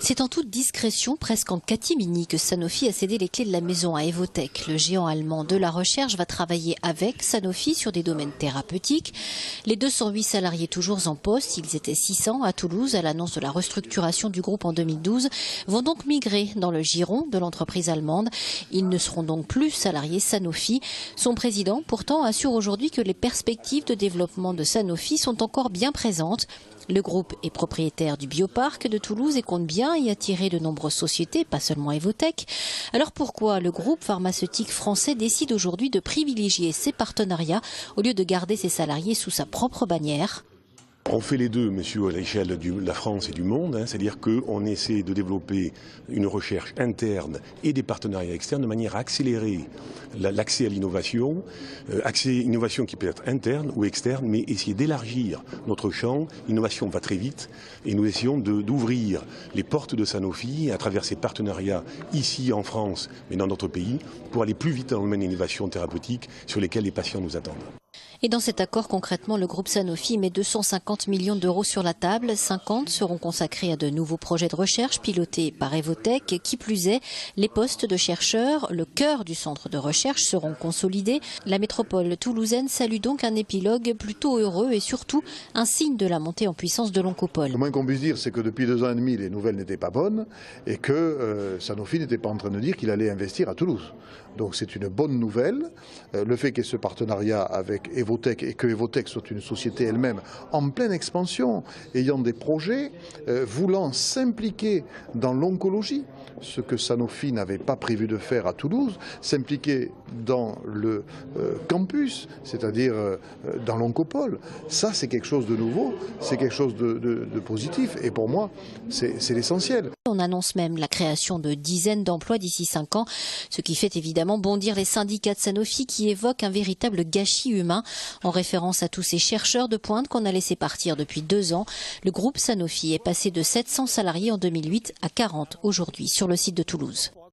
C'est en toute discrétion, presque en catimini, que Sanofi a cédé les clés de la maison à Evotec. Le géant allemand de la recherche va travailler avec Sanofi sur des domaines thérapeutiques. Les 208 salariés toujours en poste, ils étaient 600 à Toulouse à l'annonce de la restructuration du groupe en 2012, vont donc migrer dans le giron de l'entreprise allemande. Ils ne seront donc plus salariés Sanofi. Son président, pourtant, assure aujourd'hui que les perspectives de développement de Sanofi sont encore bien présentes. Le groupe est propriétaire du bioparc de Toulouse et compte bien y attirer de nombreuses sociétés, pas seulement Evotec. Alors pourquoi le groupe pharmaceutique français décide aujourd'hui de privilégier ses partenariats au lieu de garder ses salariés sous sa propre bannière ? On fait les deux, monsieur, à l'échelle de la France et du monde, c'est-à-dire qu'on essaie de développer une recherche interne et des partenariats externes de manière à accélérer l'accès à l'innovation, innovation qui peut être interne ou externe, mais essayer d'élargir notre champ. L'innovation va très vite et nous essayons d'ouvrir les portes de Sanofi à travers ces partenariats ici en France, mais dans d'autres pays, pour aller plus vite dans le domaine d'innovation thérapeutique sur lesquels les patients nous attendent. Et dans cet accord, concrètement, le groupe Sanofi met 250 millions d'euros sur la table. 50 seront consacrés à de nouveaux projets de recherche pilotés par Evotec. Qui plus est, les postes de chercheurs, le cœur du centre de recherche, seront consolidés. La métropole toulousaine salue donc un épilogue plutôt heureux et surtout un signe de la montée en puissance de l'Oncopole. Le moins qu'on puisse dire, c'est que depuis 2 ans et demi, les nouvelles n'étaient pas bonnes et que Sanofi n'était pas en train de dire qu'il allait investir à Toulouse. Donc c'est une bonne nouvelle. Le fait qu'il y ait ce partenariat avec Evotec et que Evotec soit une société elle-même en pleine expansion, ayant des projets, voulant s'impliquer dans l'oncologie, ce que Sanofi n'avait pas prévu de faire à Toulouse, s'impliquer dans le campus, c'est-à-dire dans l'Oncopole. Ça, c'est quelque chose de nouveau, c'est quelque chose de positif et pour moi, c'est l'essentiel. On annonce même la création de dizaines d'emplois d'ici 5 ans, ce qui fait évidemment bondir les syndicats de Sanofi qui évoquent un véritable gâchis humain en référence à tous ces chercheurs de pointe qu'on a laissé partir depuis 2 ans. Le groupe Sanofi est passé de 700 salariés en 2008 à 40 aujourd'hui sur le site de Toulouse.